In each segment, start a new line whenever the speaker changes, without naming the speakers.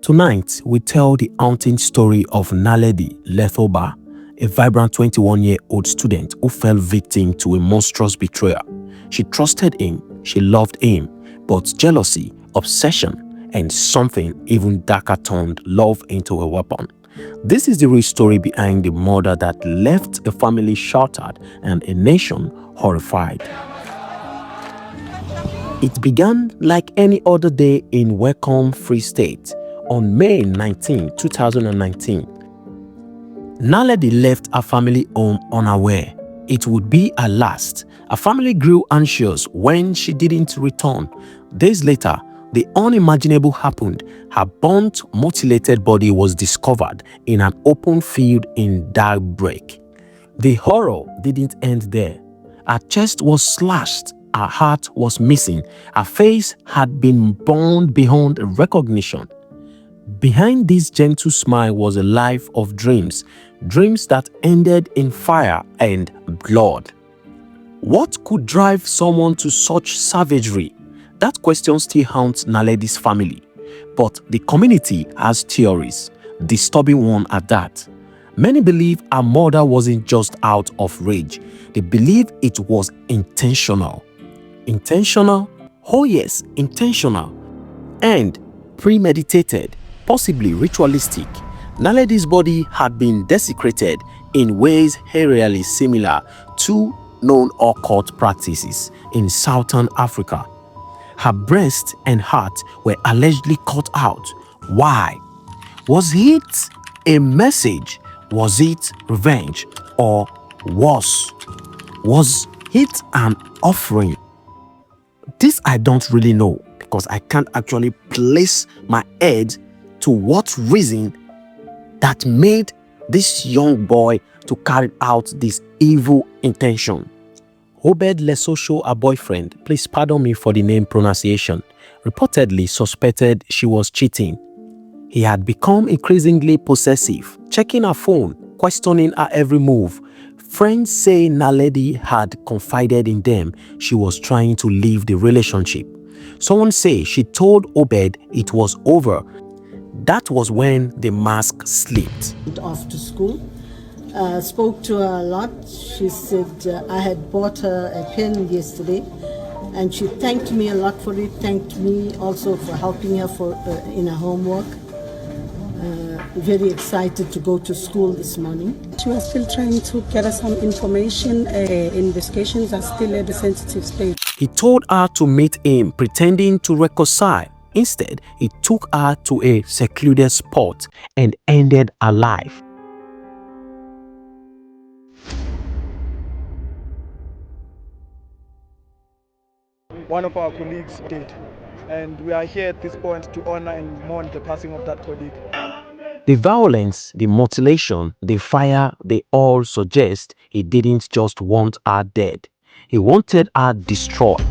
Tonight, we tell the haunting story of Naledi Lethoba, a vibrant 21-year-old student who fell victim to a monstrous betrayal. She trusted him, she loved him, but jealousy, obsession, and something even darker turned love into a weapon. This is the real story behind the murder that left a family shattered and a nation horrified. It began like any other day in Welcome Free State on May 19, 2019. Naledi left her family home unaware. It would be her last. Her family grew anxious when she didn't return. Days later, the unimaginable happened. Her burnt, mutilated body was discovered in an open field in daybreak. The horror didn't end there. Her chest was slashed, her heart was missing, her face had been burned beyond recognition. Behind this gentle smile was a life of dreams, dreams that ended in fire and blood. What could drive someone to such savagery? That question still haunts Naledi's family. But the community has theories, disturbing one at that. Many believe her murder wasn't just out of rage. They believe it was intentional. Intentional? Oh yes, intentional. And premeditated, possibly ritualistic. Naledi's body had been desecrated in ways eerily similar to known occult practices in Southern Africa. Her breast and heart were allegedly cut out. Why? Was it a message? Was it revenge? Or worse, was it an offering? This I don't really know, because I can't actually place my head to what reason that made this young boy to carry out this evil intention. Obed Lesosho, her boyfriend, please pardon me for the name pronunciation, reportedly suspected she was cheating. He had become increasingly possessive, checking her phone, questioning her every move. Friends say Naledi had confided in them she was trying to leave the relationship. Someone say she told Obed it was over. That was when the mask slipped.
Off to school. Spoke to her a lot. She said I had bought her a pen yesterday, and she thanked me a lot for it. Thanked me also for helping her in her homework. Very excited to go to school this morning.
She was still trying to get us some information. Investigations are still at the sensitive stage.
He told her to meet him, pretending to reconcile. Instead, he took her to a secluded spot and ended her life.
One of our colleagues did, and we are here at this point to honor and mourn the passing of that colleague.
The violence, the mutilation, the fire, they all suggest he didn't just want her dead. He wanted her destroyed.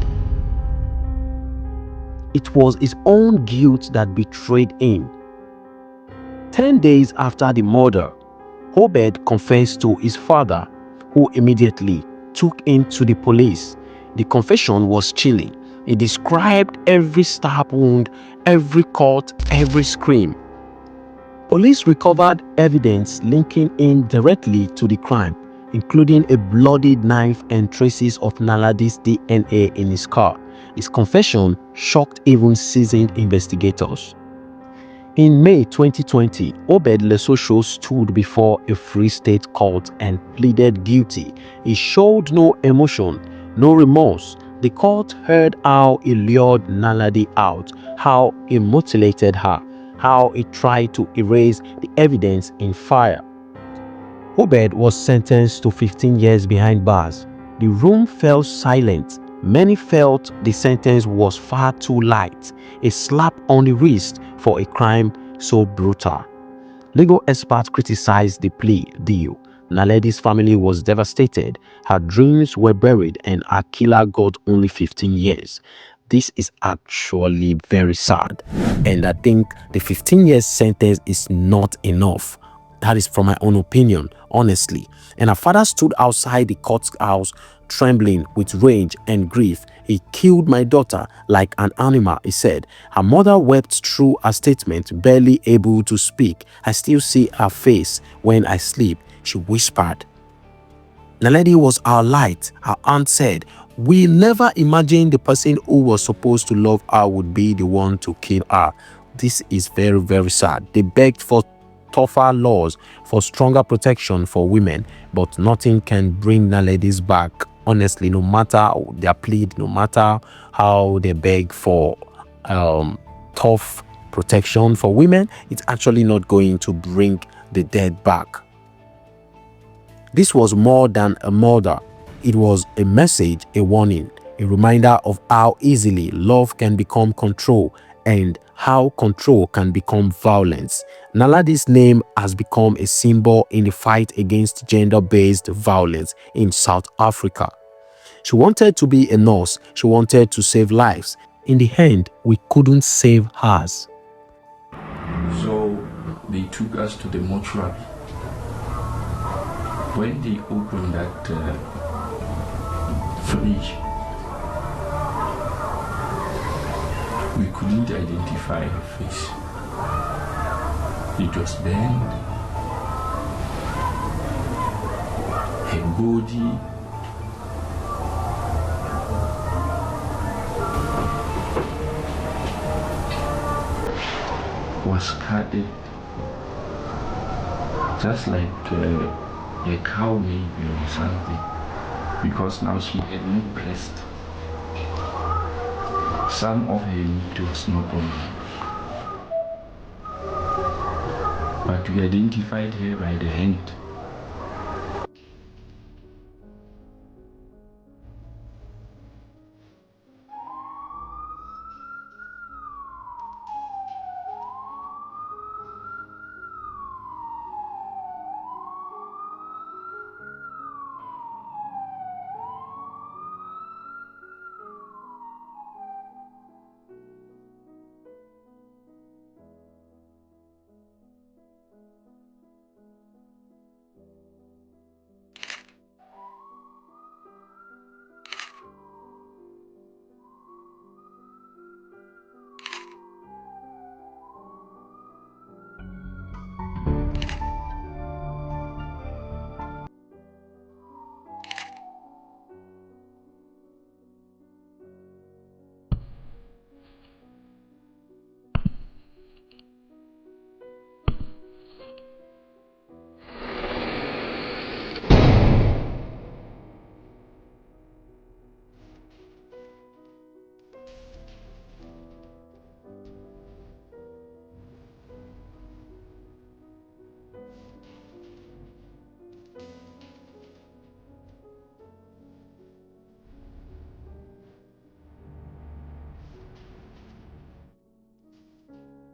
It was his own guilt that betrayed him. 10 days after the murder, Obed confessed to his father, who immediately took him to the police. The confession was chilling. He described every stab wound, every cut, every scream. Police recovered evidence linking him directly to the crime, including a bloodied knife and traces of Naledi's DNA in his car. His confession shocked even seasoned investigators. In May 2020, Obed Lesosho stood before a Free State court and pleaded guilty. He showed no emotion, no remorse. The court heard how he lured Naledi out, how he mutilated her, how he tried to erase the evidence in fire. Obed was sentenced to 15 years behind bars. The room fell silent. Many felt the sentence was far too light, a slap on the wrist for a crime so brutal. Legal experts criticized the plea deal. Naledi's family was devastated. Her dreams were buried and her killer got only 15 years. This is actually very sad. And I think the 15 years sentence is not enough. That is from my own opinion, honestly. And her father stood outside the courthouse trembling with rage and grief. He killed my daughter like an animal, he said. Her mother wept through a statement, barely able to speak. I still see her face when I sleep, she whispered. Naledi was our light, her aunt said. We never imagined the person who was supposed to love her would be the one to kill her. This is very, very sad. They begged for tougher laws, for stronger protection for women, but nothing can bring Naledi's back. Honestly, no matter their plead, no matter how they beg for tough protection for women, it's actually not going to bring the dead back. This was more than a murder. It was a message, a warning, a reminder of how easily love can become control and how control can become violence. Naledi's name has become a symbol in the fight against gender-based violence in South Africa. She wanted to be a nurse. She wanted to save lives. In the end, we couldn't save hers.
So they took us to the mortuary. When they opened that fridge, we couldn't identify her face. It was burned. Her body was scattered, just like a cow maybe or something, because now she had no breast. Some of her meat was not on her. But we identified her by the hand.